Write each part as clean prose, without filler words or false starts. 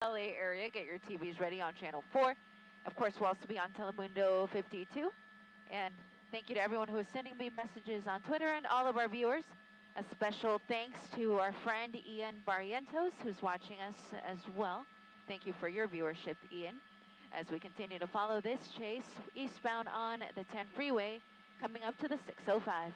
LA area, get your TVs ready on Channel 4. Of course, we'll also be on Telemundo 52. And thank you to everyone who is sending me messages on Twitter and all of our viewers. A special thanks to our friend Ian Barrientos, who's watching us as well. Thank you for your viewership, Ian, as we continue to follow this chase eastbound on the 10 freeway, coming up to the 605.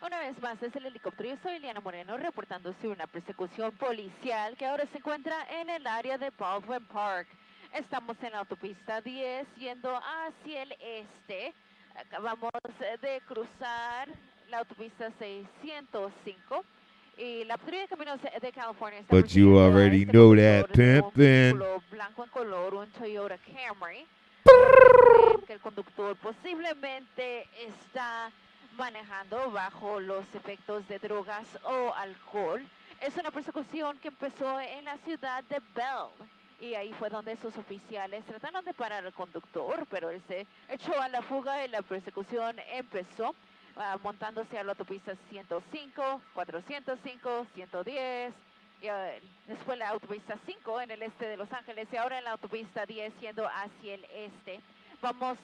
Una vez más, es el helicóptero. Yo soy Eliana Moreno, reportándose una persecución policial que ahora se encuentra en el área de Baldwin Park. Estamos en la autopista 10 yendo hacia el este. Acabamos de cruzar la autopista 605 y la patrulla de caminos de California está But you persiguiendo a already este know conductor that, de un pimpin'. vehículo blanco en color, un Toyota Camry. Las autoridades creen que el conductor posiblemente está manejando bajo los efectos de drogas o alcohol. Es una persecución que empezó en la ciudad de Bell. Y ahí fue donde esos oficiales trataron de parar al conductor, pero él se echó a la fuga y la persecución empezó montándose a la autopista 105, 405, 110, y, después la autopista 5 en el este de Los Ángeles y ahora en la autopista 10 yendo hacia el este. Vamos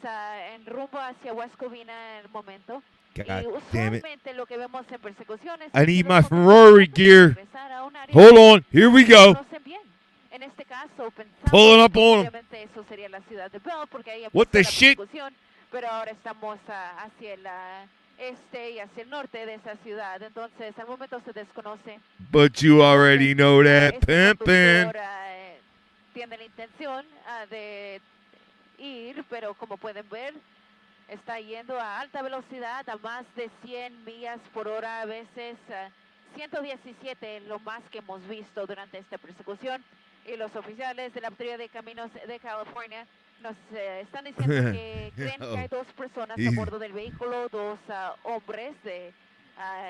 en rumbo hacia West Covina en el momento. God Y damn it. usualmente lo que vemos en persecuciones I es que need los my conductores Ferrari tratan de gear. regresar a un área Hold que on. Here we go. conocen bien. En este caso, pensamos Pulling up que on 'em. obviamente eso sería la ciudad de Bell, porque ahí What empezó the la shit? persecución, pero ahora estamos hacia el este y hacia el norte de esa ciudad. Entonces, al momento se desconoce But you already dónde know that, este pimpin'. conductor tiene la intención de ir, pero como pueden ver, está yendo a alta velocidad, a más de 100 millas por hora, a veces 117, lo más que hemos visto durante esta persecución. Y los oficiales de la Patrulla de Caminos de California nos están diciendo que creen que hay dos personas a bordo del vehículo, dos hombres de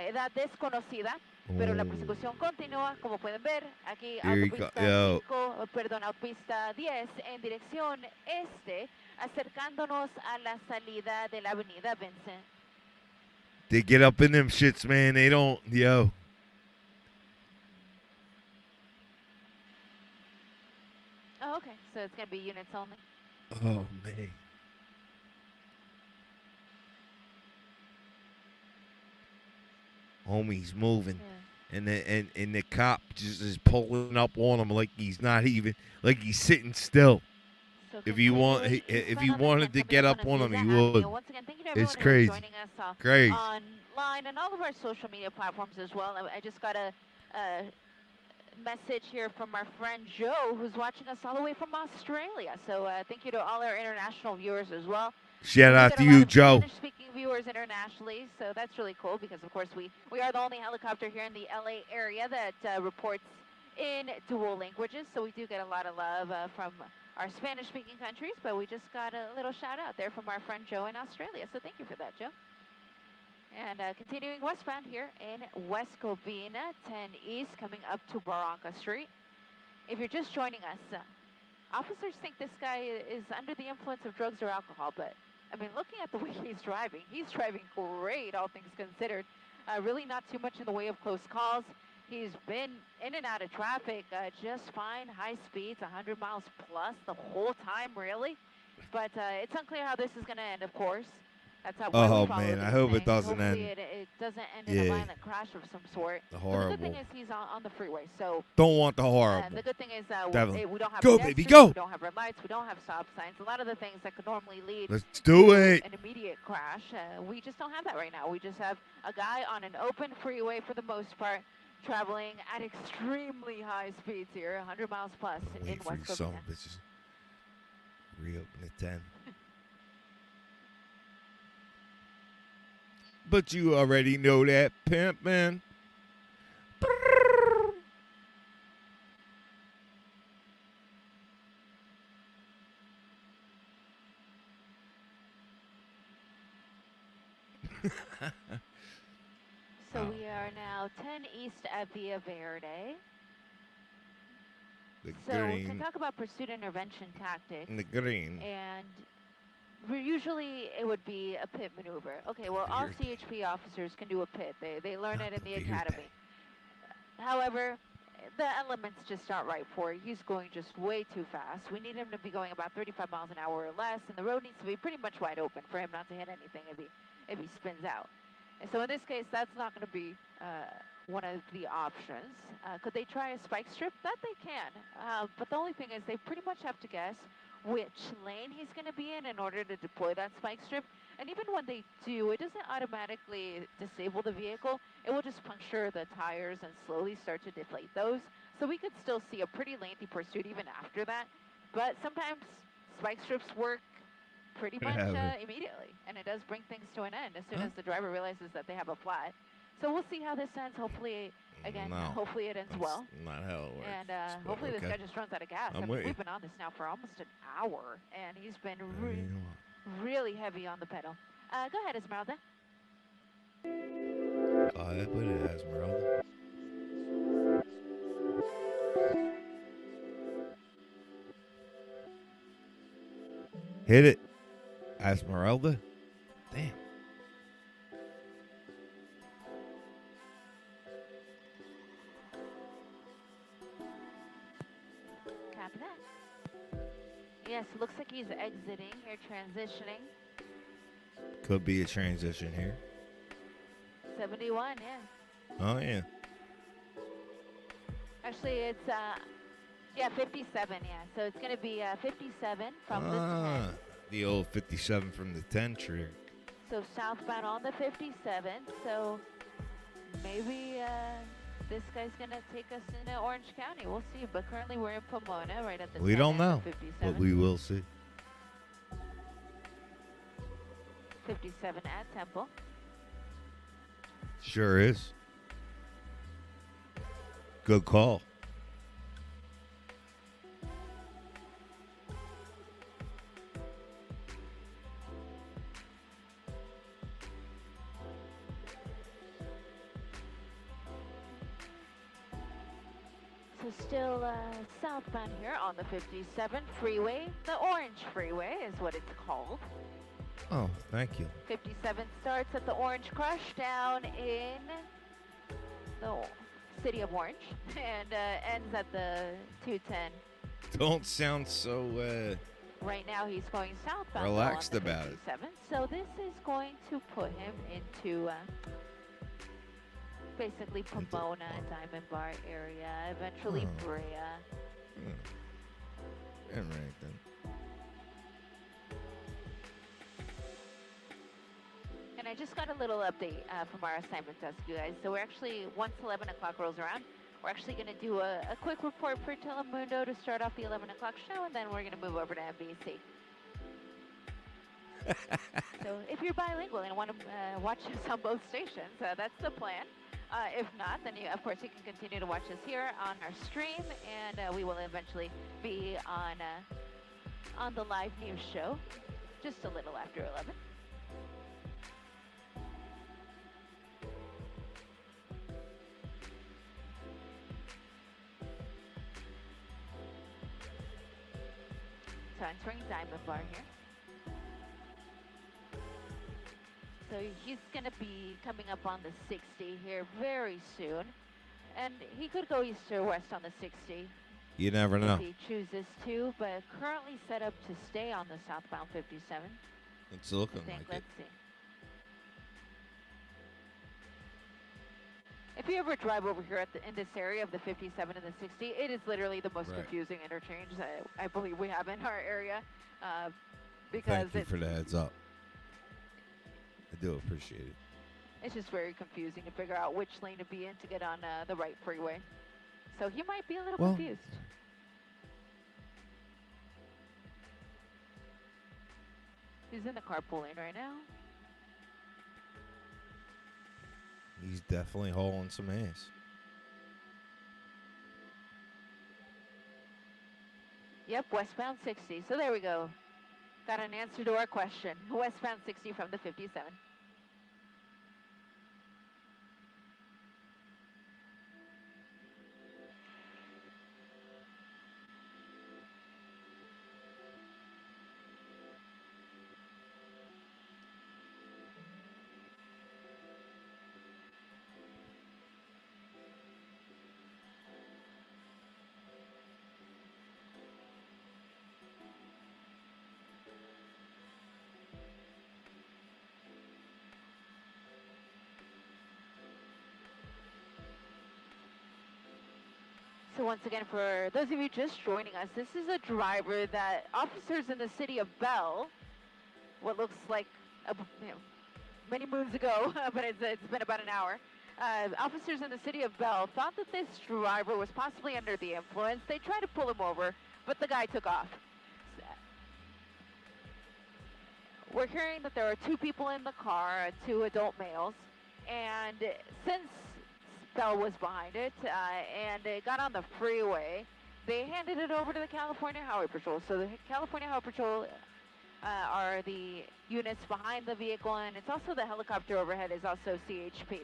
edad desconocida. Pero la persecución continúa, como pueden ver, aquí autopista 5, perdón, autopista 10 en dirección este, acercándonos a la salida de la avenida Vincent. They get up in them shits, man. They don't, yo. Oh, okay, so it's going to be units only. Oh, man. Homie's moving. Yeah. And the cop just is pulling up on him like he's not even, like he's sitting still. So If you wanted to get up on him, he would. Once again, thank you to It's everyone who is crazy. joining us Crazy. online and all of our social media platforms as well. I just got a message here from our friend Joe, who's watching us all the way from Australia. So thank you to all our international viewers as well. Shout out to you, Joe. Spanish-speaking viewers internationally, so that's really cool because, of course, we are the only helicopter here in the LA area that reports in dual languages. So we do get a lot of love from our Spanish-speaking countries, but we just got a little shout-out there from our friend Joe in Australia. So thank you for that, Joe. And continuing westbound here in West Covina, 10 East, coming up to Barranca Street. If you're just joining us, officers think this guy is under the influence of drugs or alcohol, but I mean, looking at the way he's driving great, all things considered. Really not too much in the way of close calls. He's been in and out of traffic just fine, high speeds, 100 miles plus the whole time, really. But it's unclear how this is going to end, of course. That's how Oh, man, I hope it doesn't end. It doesn't end in a violent crash of some sort. Horrible. But the good thing is he's on the freeway, so don't want the horrible. the good thing is we don't have go, baby, go. We don't have red lights. We don't have stop signs. A lot of the things that could normally lead Let's do it. An immediate crash, we just don't have that right now. We just have a guy on an open freeway for the most part, traveling at extremely high speeds here, 100 miles plus in West Covina. Bitches. Reopen at 10. But you already know that, pimp, man. So Oh. we are now 10 east at Via Verde. The So to green. talk about pursuit intervention tactics, The green. and usually it would be a pit maneuver. Okay, well, all Verde. CHP officers can do a pit. They learn Not it in the Verde. academy. However, the elements just aren't right for it. He's going just way too fast. We need him to be going about 35 miles an hour or less, and the road needs to be pretty much wide open for him not to hit anything if he spins out. And so in this case, that's not going to be one of the options. Could they try a spike strip? That they can. But the only thing is they pretty much have to guess which lane he's going to be in order to deploy that spike strip. And even when they do, it doesn't automatically disable the vehicle. It will just puncture the tires and slowly start to deflate those. So we could still see a pretty lengthy pursuit even after that. But sometimes spike strips work pretty much immediately. And it does bring things to an end as soon as the driver realizes that they have a flat. So we'll see how this ends. Hopefully, again, hopefully it ends well. Not how it works. And hopefully this guy just runs out of gas. I'm with you. We've been on this now for almost an hour, and he's been really heavy on the pedal. Go ahead, Esmeralda. I put it Esmeralda. Hit it, Esmeralda. Damn. Copy that. Yes, looks like he's exiting here, transitioning. Could be a transition here. 71, yeah. Oh, yeah. Actually, it's, 57, yeah. So it's going to be 57 from the 10. The old 57 from the 10 trick. So southbound on the 57. So maybe this guy's going to take us into Orange County. We'll see. But currently we're in Pomona, right at the We 10 don't and know, the 57. but we will see. 57 at Temple. Sure is. Good call. So still southbound here on the 57 freeway. The Orange Freeway is what it's called. Oh, thank you. 57 starts at the Orange Crush down in the city of Orange and ends at the 210. Don't sound so Right now he's going southbound relaxed on the about it. 57. So this is going to put him into basically Pomona, Diamond Bar area, eventually Brea. And right then. And I just got a little update from our assignment desk, you guys. So we're actually, once 11 o'clock rolls around, we're actually going to do a quick report for Telemundo to start off the 11 o'clock show, and then we're going to move over to NBC. So if you're bilingual and want to watch us on both stations, that's the plan. If not, then of course you can continue to watch us here on our stream, and we will eventually be on the live news show just a little after 11. So entering Diamond Bar here. So he's going to be coming up on the 60 here very soon. And he could go east or west on the 60. You never know. If he chooses to, but currently set up to stay on the southbound 57. It's looking like it. Let's see. If you ever drive over here in this area of the 57 and the 60, it is literally the most confusing interchange that I believe we have in our area. Because Thank you for the heads up. I do appreciate it. It's just very confusing to figure out which lane to be in to get on the right freeway. So he might be a little confused. He's in the carpool lane right now. He's definitely hauling some ass. Yep, westbound 60. So there we go. Got an answer to our question. Westbound 60 from the 57. So once again, for those of you just joining us, this is a driver that officers in the city of Bell, what looks like many moons ago, but it's been about an hour. Officers in the city of Bell thought that this driver was possibly under the influence. They tried to pull him over, but the guy took off. We're hearing that there are 2 people in the car, 2 adult males, and since Bell was behind it, and it got on the freeway, they handed it over to the California Highway Patrol. So the California Highway Patrol are the units behind the vehicle, and it's also the helicopter overhead is also CHP.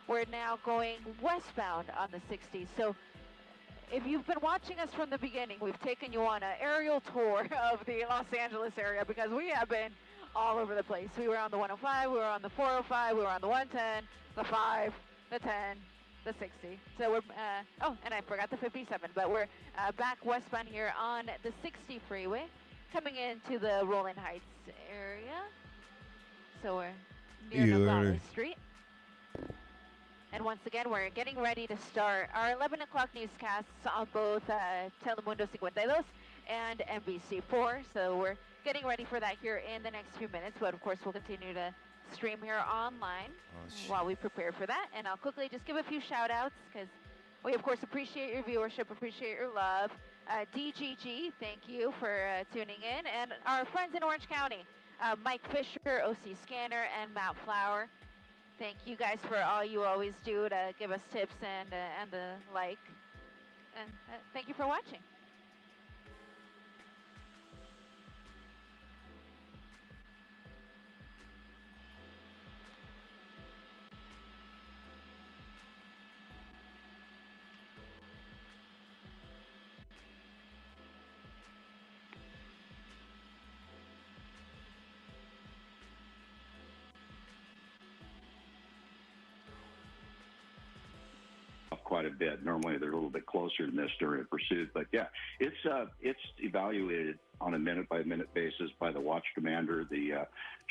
We're now going westbound on the 60. So if you've been watching us from the beginning, we've taken you on an aerial tour of the Los Angeles area because we have been all over the place. We were on the 105, we were on the 405, we were on the 110, the 5, the 10, the 60. So we're, oh, and I forgot the 57, but we're back westbound here on the 60 freeway, coming into the Rolling Heights area. So we're near Nogales Street. And once again, we're getting ready to start our 11 o'clock newscasts on both Telemundo 52 and NBC4. So we're getting ready for that here in the next few minutes. But of course, we'll continue to stream here online while we prepare for that. And I'll quickly just give a few shout outs because we, of course, appreciate your viewership, appreciate your love. DGG, thank you for tuning in. And our friends in Orange County, Mike Fisher, OC Scanner, and Matt Flower. Thank you guys for all you always do to give us tips and the like. And thank you for watching. Quite a bit. Normally they're a little bit closer than this during a pursuit, but yeah, it's evaluated on a minute-by-minute basis by the watch commander, the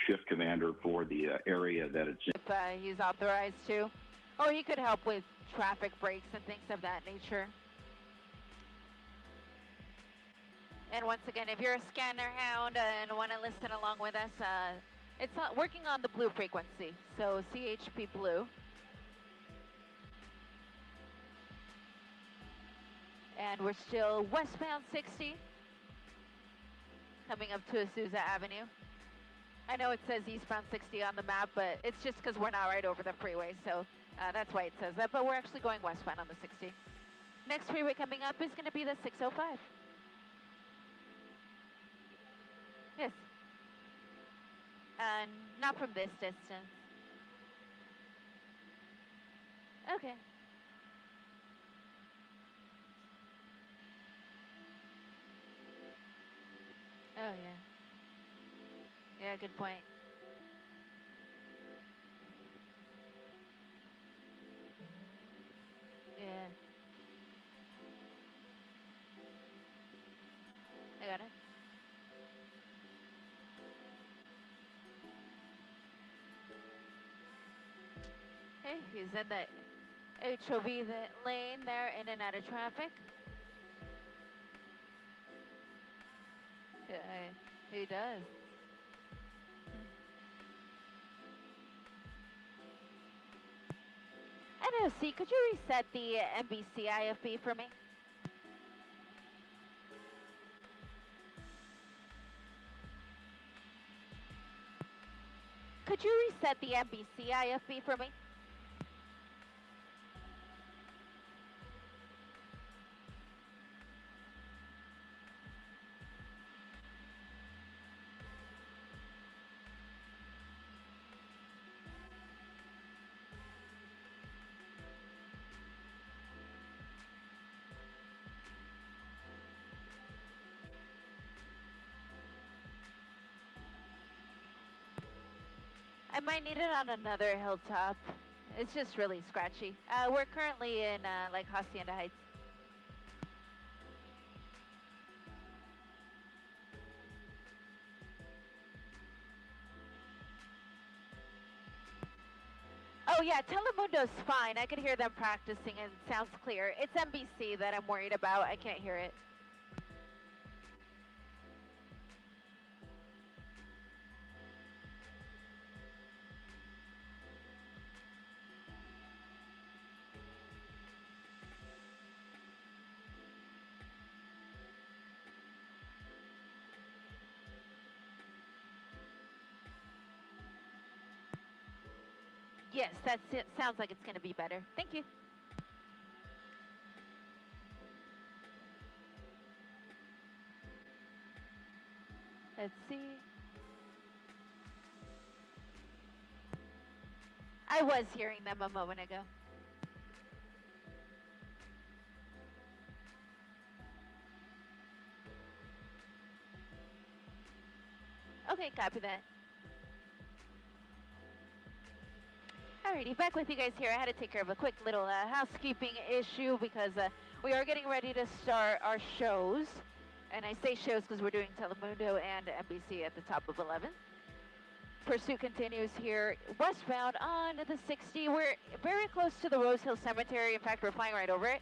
shift commander for the area that it's in. If he's authorized to, or he could help with traffic breaks and things of that nature. And once again, if you're a scanner hound and want to listen along with us, it's not working on the blue frequency, so CHP blue. And we're still westbound 60, coming up to Azusa Avenue. I know it says eastbound 60 on the map, but it's just because we're not right over the freeway, so that's why it says that. But we're actually going westbound on the 60. Next freeway coming up is going to be the 605. Yes. Not from this distance. Okay. Oh, yeah. Yeah, good point. Yeah. I got it. Hey, he's in the HOV lane there, in and out of traffic. Yeah, he does. NOC, could you reset the NBC IFB for me? Could you reset the NBC IFB for me? I might need it on another hilltop. It's just really scratchy. We're currently in like Hacienda Heights. Oh yeah, Telemundo's fine. I could hear them practicing and it sounds clear. It's NBC that I'm worried about. I can't hear it. Yes, that's it. Sounds like it's going to be better. Thank you. Let's see. I was hearing them a moment ago. Okay, copy that. Alrighty, back with you guys here. I had to take care of a quick little housekeeping issue because we are getting ready to start our shows. And I say shows because we're doing Telemundo and NBC at the top of 11. Pursuit continues here westbound on the 60. We're very close to the Rose Hill Cemetery. In fact, we're flying right over it.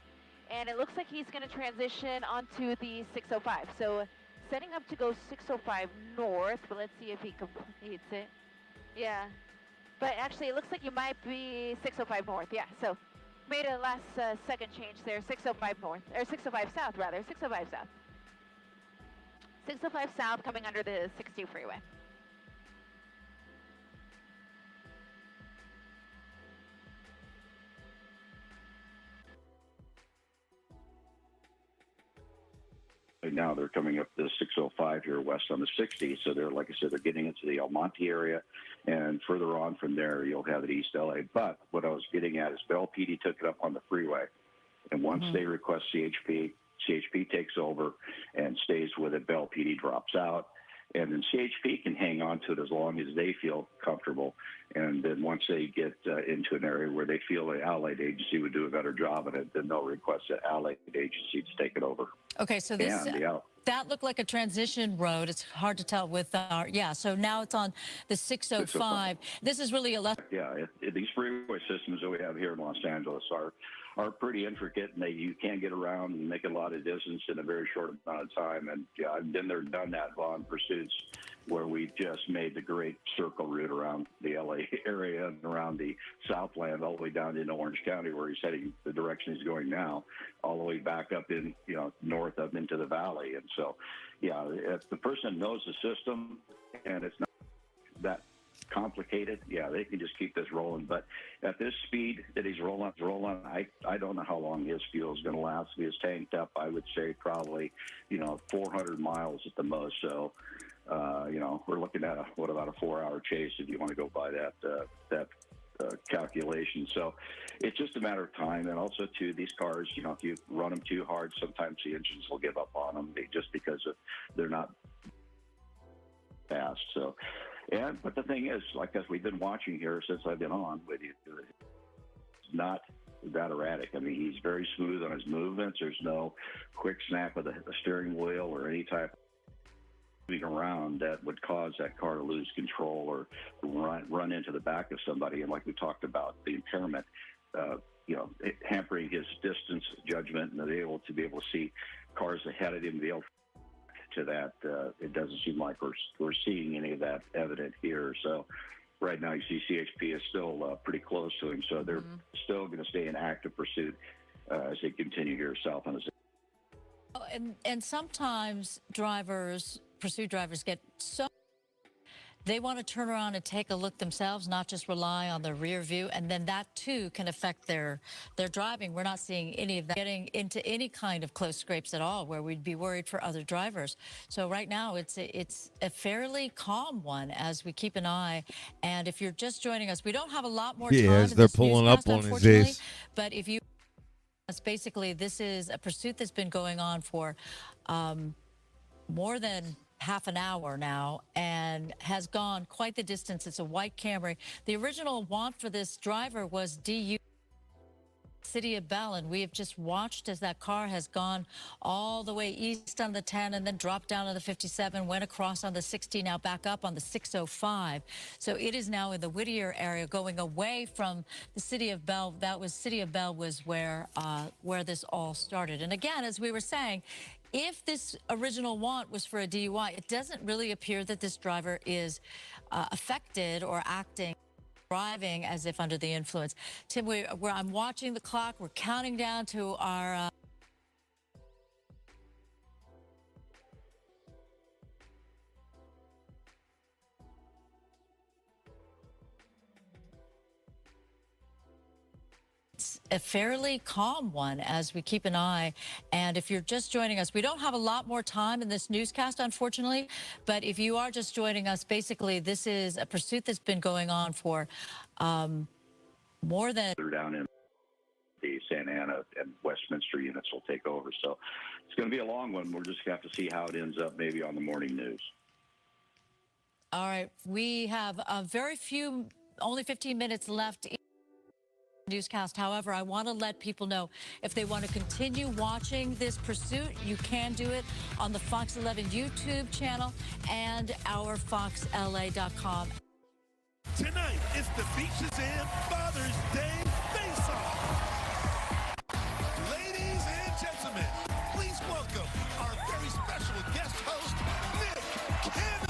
And it looks like he's going to transition onto the 605. So setting up to go 605 north, but let's see if he completes it. Yeah. But actually, it looks like you might be 605 north. Yeah, so made a last second change there. 605 north, or 605 south, rather. 605 south. 605 south coming under the 60 freeway. Right now, they're coming up the 605 here west on the 60. So they're, like I said, they're getting into the El Monte area. And further on from there, you'll have it East LA. But what I was getting at is Bell PD took it up on the freeway. And once they request CHP, CHP takes over and stays with it. Bell PD drops out. And then CHP can hang on to it as long as they feel comfortable. And then once they get into an area where they feel the allied agency would do a better job at it, then they'll request the allied agency to take it over. Okay, so this that looked like a transition road. It's hard to tell with our, so now it's on the 605. This is really a left. Yeah, these freeway systems that we have here in Los Angeles are pretty intricate, and you can get around and make a lot of distance in a very short amount of time. And yeah, I've been there, done that on pursuits where we just made the great circle route around the LA area and around the Southland all the way down into Orange County, where he's heading the direction he's going now, all the way back up in, north up into the valley. And so, yeah, if the person knows the system and it's not that complicated, they can just keep this rolling. But at this speed that he's rolling, I don't know how long his fuel is going to last. If he's tanked up, I would say probably, 400 miles at the most. So, we're looking at about a 4-hour chase if you want to go by that calculation. So it's just a matter of time. And also, too, these cars, if you run them too hard, sometimes the engines will give up on them just because they're not fast. So. But the thing is, as we've been watching here since I've been on with you, it's not that erratic. I mean, he's very smooth on his movements. There's no quick snap of the steering wheel or any type of moving around that would cause that car to lose control or run into the back of somebody. And like we talked about, the impairment, hampering his distance judgment and to be able to see cars ahead of him, be able to that, it doesn't seem like we're seeing any of that evident here. So right now you see CHP is still pretty close to him, so they're still going to stay in active pursuit as they continue here south on the. And sometimes pursuit drivers get so they want to turn around and take a look themselves, not just rely on the rear view, and then that too can affect their driving. We're not seeing any of that getting into any kind of close scrapes at all where we'd be worried for other drivers. So right now it's a fairly calm one as we keep an eye. And if you're just joining us, we don't have a lot more time. As they're pulling up on his ace. But if you, basically this is a pursuit that's been going on for more than half an hour now and has gone quite the distance. It's a white Camry. The original want for this driver was DUI. City of Bell, and we have just watched as that car has gone all the way east on the 10 and then dropped down on the 57, went across on the 60, now back up on the 605. So it is now in the Whittier area, going away from the City of Bell. That was City of Bell was where this all started. And again, as we were saying, if this original want was for a DUI, it doesn't really appear that this driver is affected or driving as if under the influence. Tim, I'm watching the clock. We're counting down to our... It's a fairly calm one as we keep an eye. And if you're just joining us, we don't have a lot more time in this newscast, unfortunately. But if you are just joining us, basically, this is a pursuit that's been going on for more than... They're down in the Santa Ana and Westminster units will take over. So it's going to be a long one. We're just going to have to see how it ends up maybe on the morning news. All right. We have very few, only 15 minutes left newscast. However, I want to let people know if they want to continue watching this pursuit, you can do it on the Fox 11 YouTube channel and our foxla.com. Tonight, it's the Beat Shazam Father's Day Face-Off. Ladies and gentlemen, please welcome our very special guest host, Nick Cannon.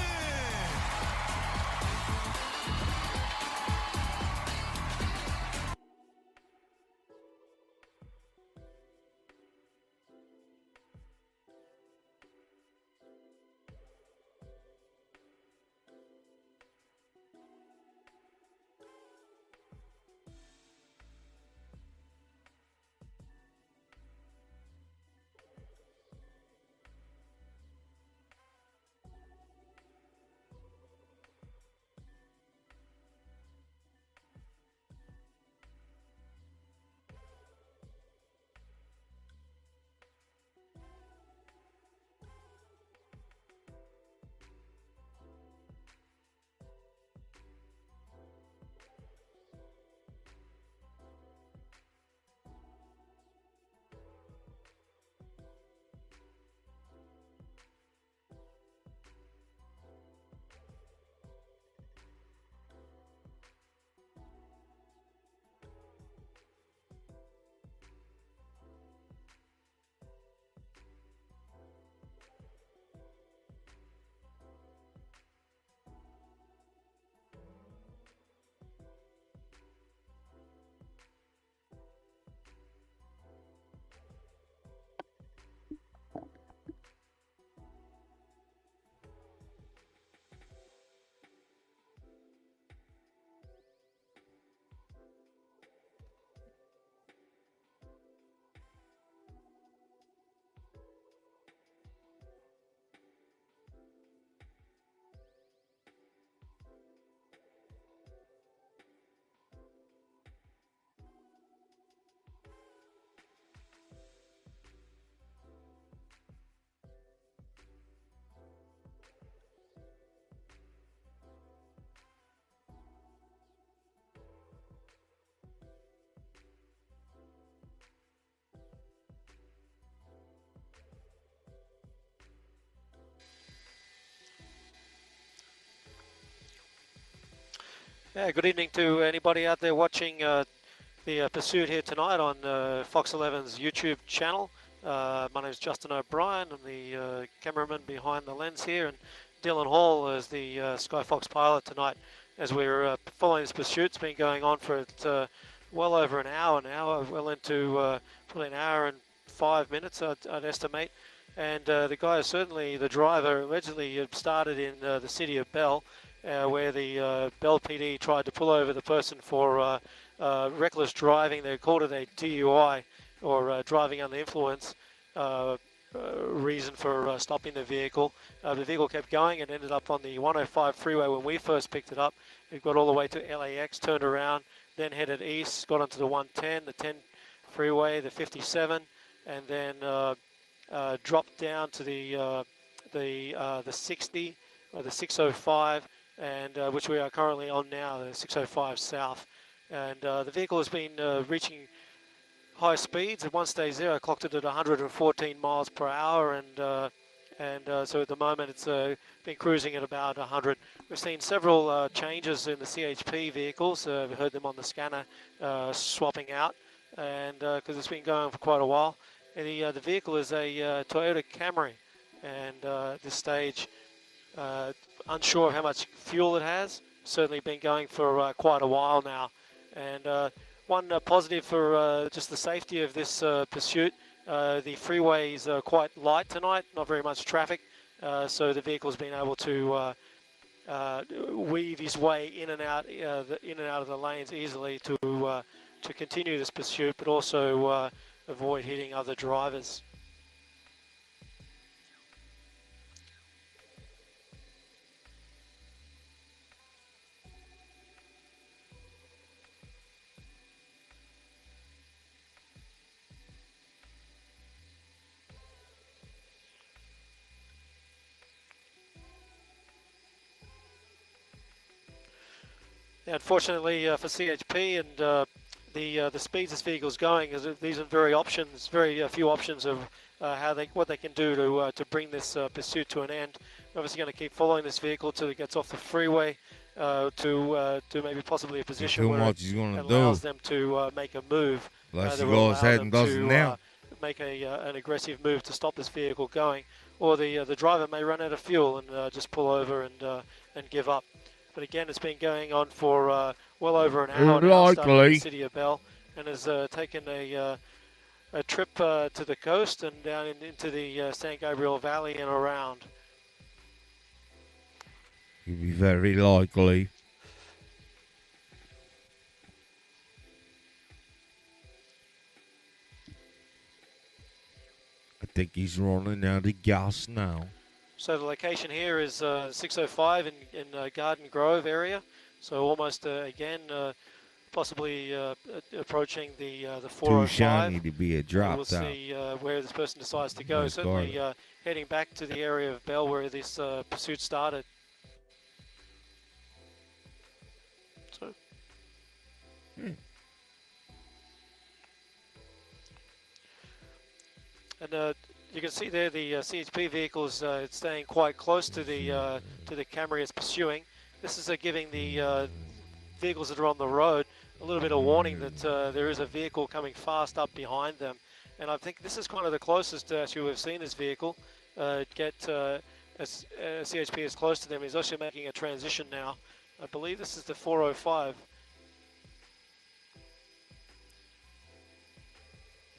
Yeah, good evening to anybody out there watching the pursuit here tonight on Fox 11's YouTube channel. My name is Justin O'Brien. I'm the cameraman behind the lens here, and Dylan Hall is the Sky Fox pilot tonight as we're following this pursuit. It's been going on for well over an hour now, well into probably an hour and 5 minutes, I'd estimate. And the guy, certainly the driver, allegedly had started in the City of Bell, where the Bell PD tried to pull over the person for reckless driving. They called it a DUI, or driving under influence, reason for stopping the vehicle. The vehicle kept going and ended up on the 105 freeway when we first picked it up. It got all the way to LAX, turned around, then headed east, got onto the 110, the 10 freeway, the 57, and then dropped down to the 60, or the 605, and which we are currently on now, the 605 south. And the vehicle has been reaching high speeds. At one stage there, I clocked it at 114 miles per hour, and so at the moment it's been cruising at about 100. We've seen several changes in the CHP vehicles. We've heard them on the scanner swapping out, and because it's been going for quite a while. And the vehicle is a Toyota Camry, and at this stage, unsure of how much fuel it has. Certainly been going for quite a while now. And one positive for just the safety of this pursuit, the freeway is quite light tonight, not very much traffic, so the vehicle's been able to weave his way in and out of the lanes easily to continue this pursuit, but also avoid hitting other drivers. Unfortunately for CHP and the speeds this vehicle's going, is these are very few options of what they can do to bring this pursuit to an end. We're obviously going to keep following this vehicle till it gets off the freeway to maybe possibly a position where it allows them to make a move. Unless he goes ahead and does it now. Make an aggressive move to stop this vehicle going, or the driver may run out of fuel and just pull over and give up. But again, it's been going on for well over an hour now, starting in the city of Bell, and has taken a trip to the coast and down into the San Gabriel Valley and around. It'd be very likely. I think he's running out of gas now. So the location here is 605 in Garden Grove area. So almost again, possibly approaching the 405. Too shiny to be a drop. We'll see where this person decides to go. Certainly heading back to the area of Bell where this pursuit started. So. And you can see there the CHP vehicles staying quite close to the Camry it's pursuing. This is giving the vehicles that are on the road a little bit of warning that there is a vehicle coming fast up behind them. And I think this is kind of the closest actually we've seen this vehicle get CHP is close to them. He's actually making a transition now. I believe this is the 405.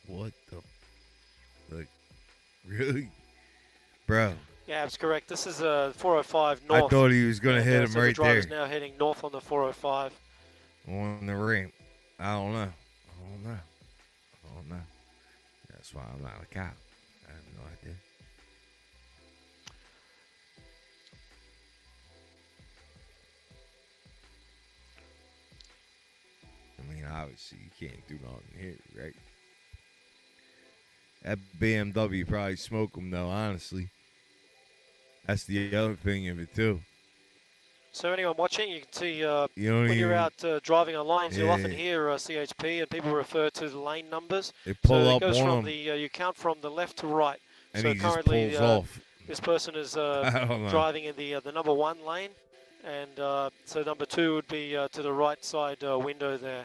What the? Like, really? Bro. Yeah, that's correct. This is 405 north. I thought he was going to hit him so right the driver's there. now heading north on the 405. On the ramp. I don't know. That's why I'm not a cop. I have no idea. I mean, obviously, you can't do nothing here, right? That BMW probably smoke them, though, honestly. That's the other thing of it, too. So anyone watching, you can see when you're out driving on lanes, you'll often hear CHP, and people refer to the lane numbers. They pull so up it goes on from them. you count from the left to right. And so he just currently, pulls off. this person is driving in the number 1 lane, and so number 2 would be to the right side window there.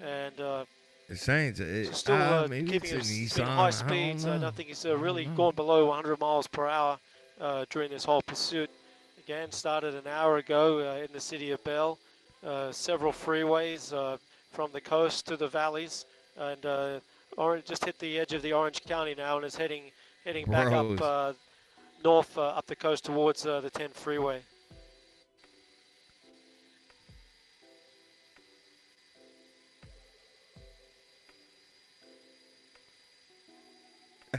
And it's saying it's still maybe keeping it's a in Nissan. high speeds. I don't think he's really gone below 100 miles per hour during this whole pursuit. Again, started an hour ago in the city of Bell. Several freeways from the coast to the valleys, and just hit the edge of the Orange County now, and is heading back up north up the coast towards the 10 freeway.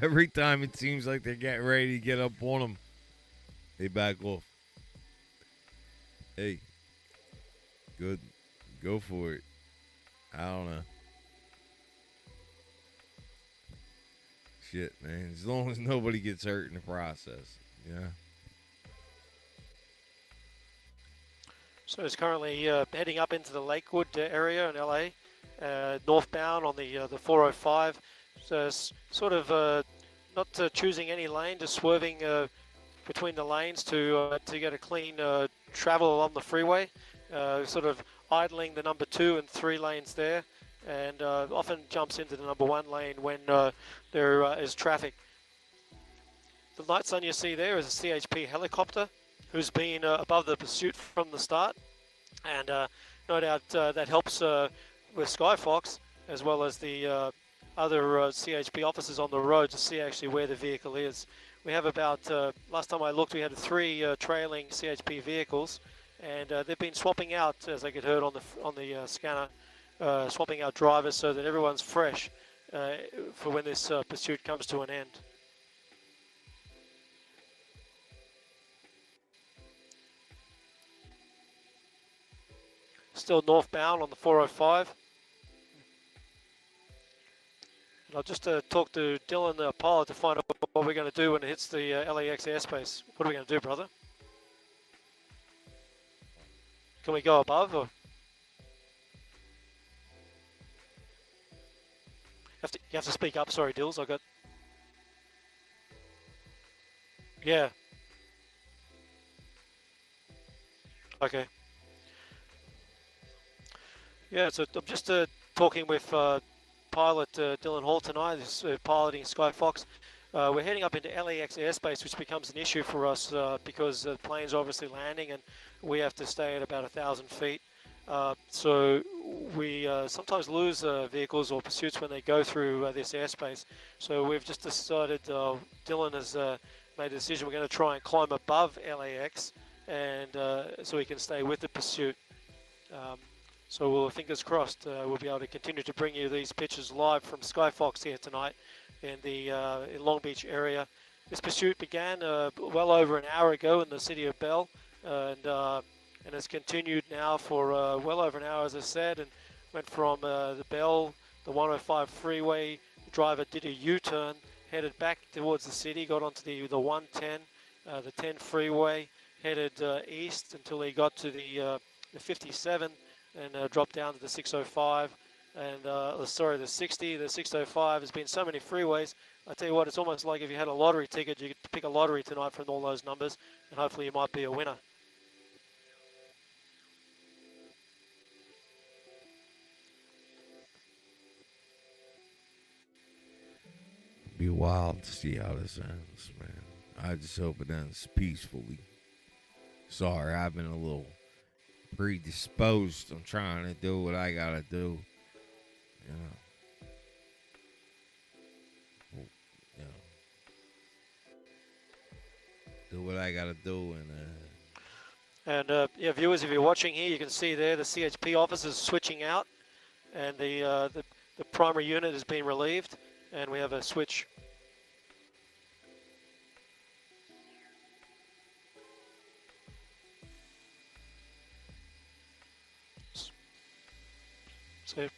Every time it seems like they're getting ready to get up on them, they back off. Hey, good, go for it. I don't know. Shit, man. As long as nobody gets hurt in the process, yeah. So it's currently heading up into the Lakewood area in LA, northbound on the 405. So sort of not choosing any lane, just swerving between the lanes to get a clean travel along the freeway. Sort of idling the number 2 and 3 lanes there, and often jumps into the number 1 lane when there is traffic. The light sun you see there is a CHP helicopter who's been above the pursuit from the start, and no doubt that helps with Skyfox as well as the other CHP officers on the road to see actually where the vehicle is. We have about, last time I looked, we had 3 trailing CHP vehicles, and they've been swapping out, as I could heard on the scanner, swapping out drivers so that everyone's fresh for when this pursuit comes to an end. Still northbound on the 405. And I'll just talk to Dylan, the pilot, to find out what we're going to do when it hits the LAX airspace. What are we going to do, brother? Can we go above? Or? You have to speak up. Sorry, Dills. I got. Yeah. Okay. Yeah, so I'm just talking with pilot Dylan Hall tonight, who's piloting Skyfox. We're heading up into LAX airspace, which becomes an issue for us because the plane's obviously landing and we have to stay at about 1,000 feet. So we sometimes lose vehicles or pursuits when they go through this airspace. So we've just decided, Dylan has made a decision, we're going to try and climb above LAX and so we can stay with the pursuit. So we'll, fingers crossed, we'll be able to continue to bring you these pictures live from Skyfox here tonight in the in Long Beach area. This pursuit began well over an hour ago in the city of Bell, and has continued now for well over an hour, as I said, and went from the Bell, the 105 freeway. The driver did a U-turn, headed back towards the city, got onto the 110, the 10 freeway, headed east until he got to the 57. And dropped down to the 605 and sorry, the 60. The 605 has been so many freeways. I tell you what, it's almost like if you had a lottery ticket, you could pick a lottery tonight from all those numbers, and hopefully you might be a winner. Be wild to see how this ends, man. I just hope it ends peacefully. Sorry, I've been a little predisposed. I'm trying to do what I gotta do. Do what I gotta do, and yeah, viewers, if you're watching here, you can see there the CHP officers switching out, and the primary unit has been relieved, and we have a switch. So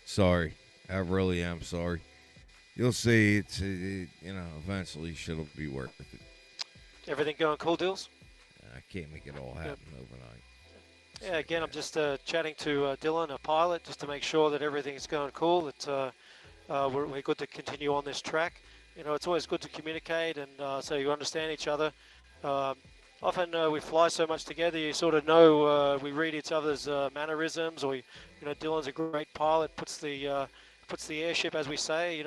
sorry. I really am sorry. You'll see, eventually it'll be worth it. everything going cool, Dills? I can't make it all happen overnight. Yeah, again, I'm just chatting to Dylan, a pilot, just to make sure that everything's going cool, that we're good to continue on this track. You know, it's always good to communicate and so you understand each other. Often we fly so much together, you sort of know, we read each other's mannerisms, or, Dylan's a great pilot, puts the airship, as we say,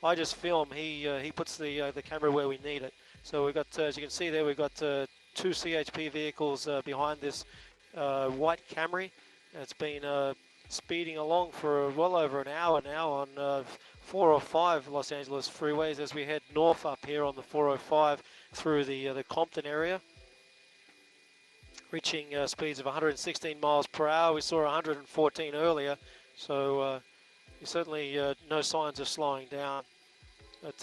I just film, he puts the camera where we need it. So we've got, as you can see there, we've got 2 CHP vehicles behind this white Camry. It's been speeding along for well over an hour now on 4 or 5 Los Angeles freeways as we head north up here on the 405 through the Compton area, reaching speeds of 116 miles per hour. We saw 114 earlier, so certainly no signs of slowing down. But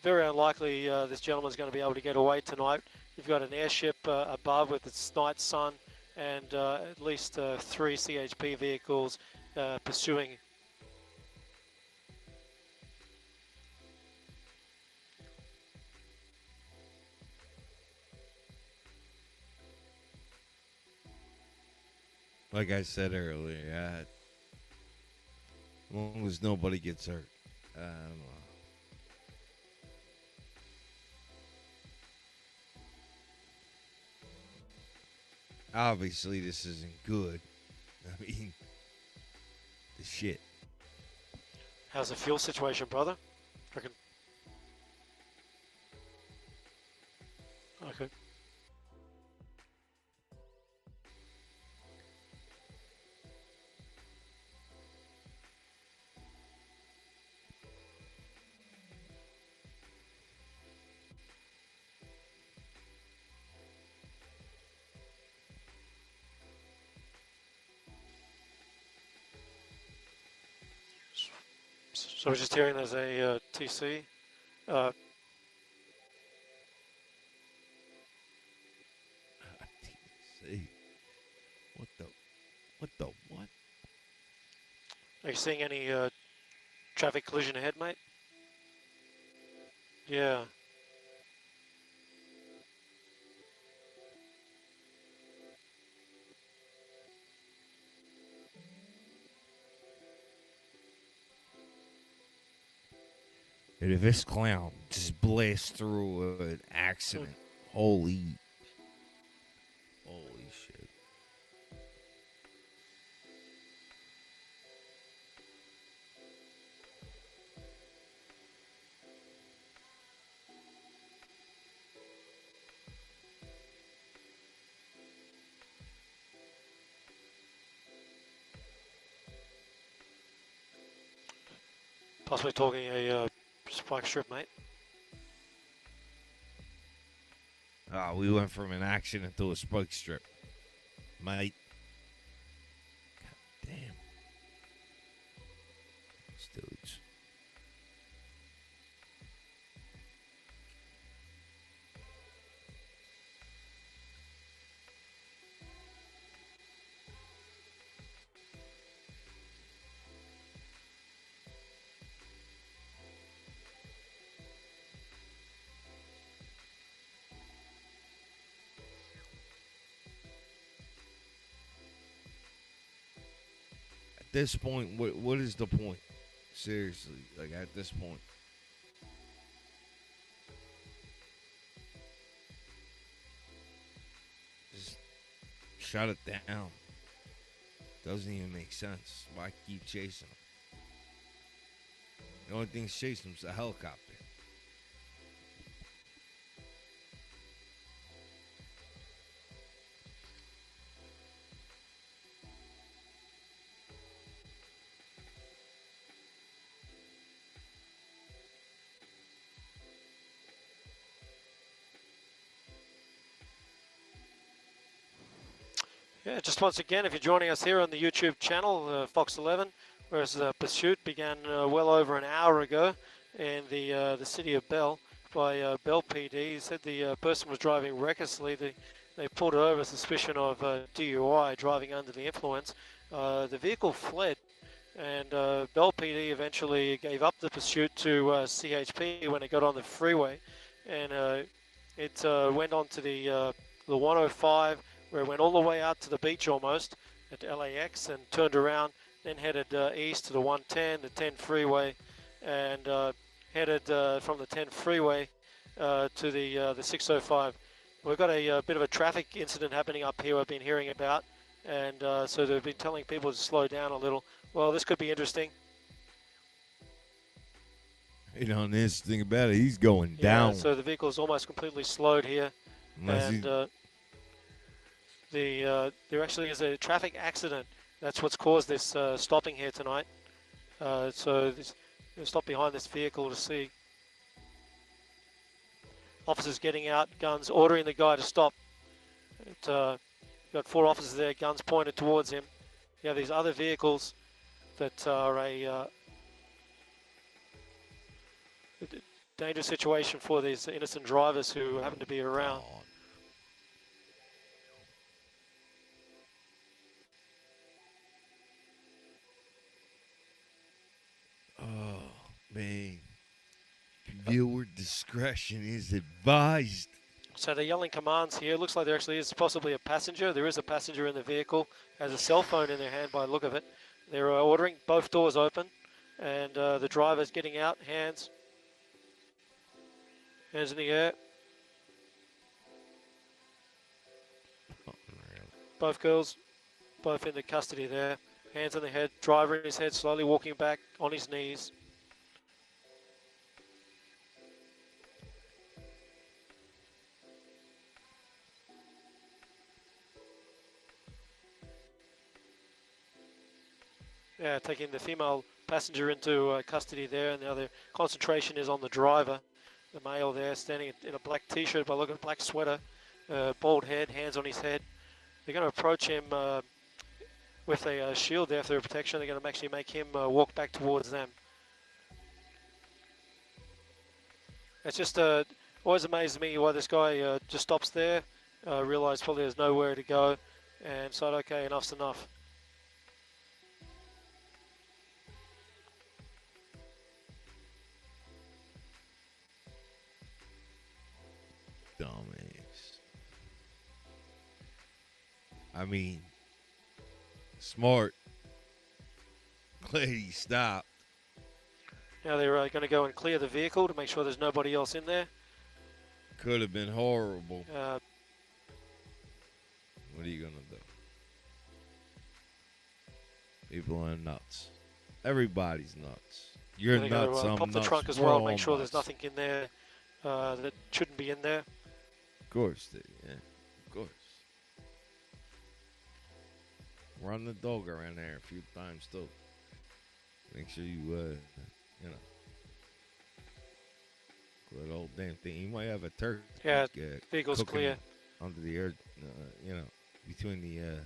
very unlikely this gentleman's going to be able to get away tonight. You've got an airship above with its night sun and at least 3 CHP vehicles pursuing. Like I said earlier, as long as nobody gets hurt. Obviously, this isn't good. I mean, the shit. How's the fuel situation, brother? Okay. So we're just hearing there's a TC. TC. What the what? Are you seeing any traffic collision ahead, mate? Yeah. And if this clown just blasts through an accident, holy shit. Possibly talking a spike strip, mate. We went from an accident to a spike strip, mate. God damn. These dudes. At this point, what is the point? Seriously, like at this point. Just shut it down. Doesn't even make sense. Why keep chasing them? The only thing chasing them is a helicopter. Yeah, just once again, if you're joining us here on the YouTube channel, Fox 11, whereas the pursuit began well over an hour ago in the city of Bell by Bell PD. He said the person was driving recklessly. They pulled her over suspicion of DUI, driving under the influence. The vehicle fled, and Bell PD eventually gave up the pursuit to CHP when it got on the freeway, and it went on to the 105, where it went all the way out to the beach almost at LAX and turned around, then headed east to the 110, the 10 freeway, and headed from the 10 freeway to the 605. We've got a bit of a traffic incident happening up here I've been hearing about, and so they've been telling people to slow down a little. Well, this could be interesting. You know, and the interesting thing about it, he's going down. So the vehicle is almost completely slowed here. And there actually is a traffic accident. That's what's caused this stopping here tonight. So we'll stop behind this vehicle to see. Officers getting out, guns, ordering the guy to stop. Got 4 officers there, guns pointed towards him. You have these other vehicles that are dangerous situation for these innocent drivers who happen to be around. Oh, man. Viewer discretion is advised. So they're yelling commands here. Looks like there actually is possibly a passenger. There is a passenger in the vehicle, has a cell phone in their hand by the look of it. They're ordering both doors open, and the driver's getting out, hands in the air. Both girls, both in the custody there. Hands on the head, driver in his head, slowly walking back on his knees. Yeah, taking the female passenger into custody there, and the other concentration is on the driver. The male there standing in a black t-shirt, by look at a black sweater, bald head, hands on his head. They're going to approach him with a shield there for protection. They're going to actually make him walk back towards them. It's just always amazes me why this guy just stops there, realised probably there's nowhere to go, and said, okay, enough's enough. Dumbass. I mean, smart. Glad he stopped. Now they're going to go and clear the vehicle to make sure there's nobody else in there. Could have been horrible. What are you going to do? People are nuts. Everybody's nuts. You're they're nuts, going to I'm pop nuts. the trunk as We're well, all make sure there's nuts. nothing in there that shouldn't be in there. Of course, yeah. Of course. Run the dog around there a few times, too. Make sure you, you know. Good old damn thing. You might have a turkey. Yeah, vehicle's cooking clear. Under the air, you know, between the,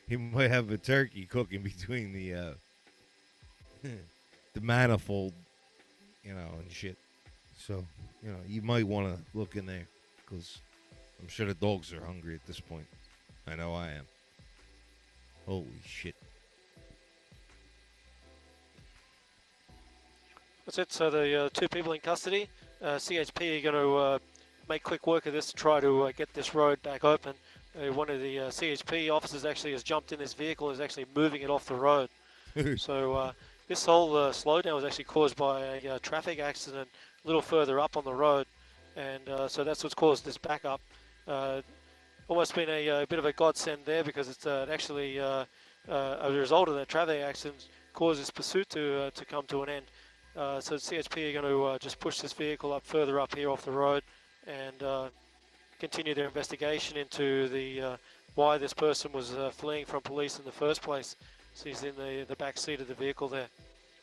he might have a turkey cooking between the, the manifold, you know, and shit. So, you know, you might want to look in there, because I'm sure the dogs are hungry at this point. I know I am. Holy shit. That's it. So the two people in custody, CHP are going to make quick work of this to try to get this road back open. One of the CHP officers actually has jumped in this vehicle, is actually moving it off the road. So this whole slowdown was actually caused by a traffic accident a little further up on the road, and so that's what's caused this backup. Almost been a bit of a godsend there, because it's actually a result of that traffic accident caused this pursuit to come to an end. So CHP are going to just push this vehicle up further up here off the road and continue their investigation into the why this person was fleeing from police in the first place. So he's in the back seat of the vehicle there.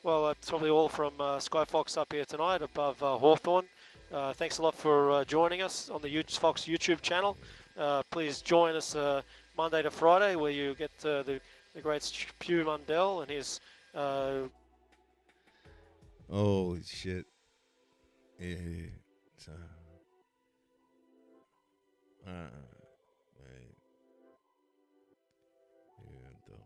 Well, that's probably all from Skyfox up here tonight above Hawthorne. Thanks a lot for joining us on the Fox YouTube channel. Please join us Monday to Friday, where you get the great Stu Mundell and his... Holy shit. Yeah. It's, right. Yeah, though.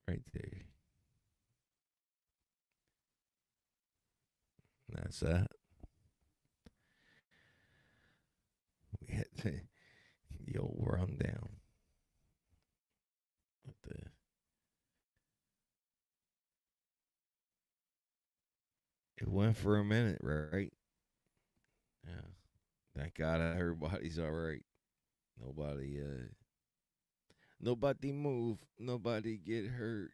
Right there. That's that. We had the old rundown. With the it went for a minute, right? Yeah. Thank God everybody's all right. Nobody Nobody move. Nobody get hurt.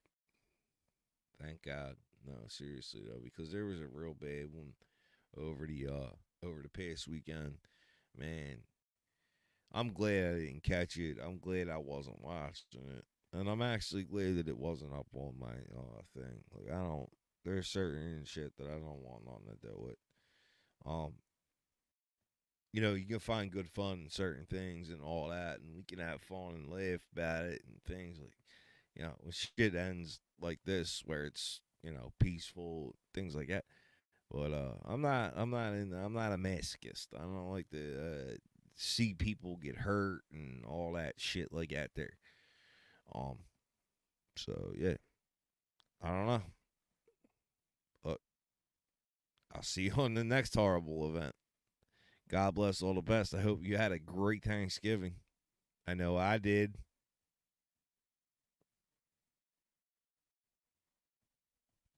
Thank God. No, seriously though, because there was a real bad one over the past weekend. Man, I'm glad I didn't catch it. I'm glad I wasn't watching it. And I'm actually glad that it wasn't up on my thing. Like I don't there's certain shit that I don't want nothing to do with. Um you can find good fun in certain things and all that, and we can have fun and laugh about it and things like, when shit ends like this, where it's peaceful, things like that. But I'm not a masochist. I don't like to see people get hurt and all that shit like that there. Um, so yeah, I don't know, but I'll see you on the next horrible event. God bless all the best. I hope you had a great Thanksgiving. I know I did.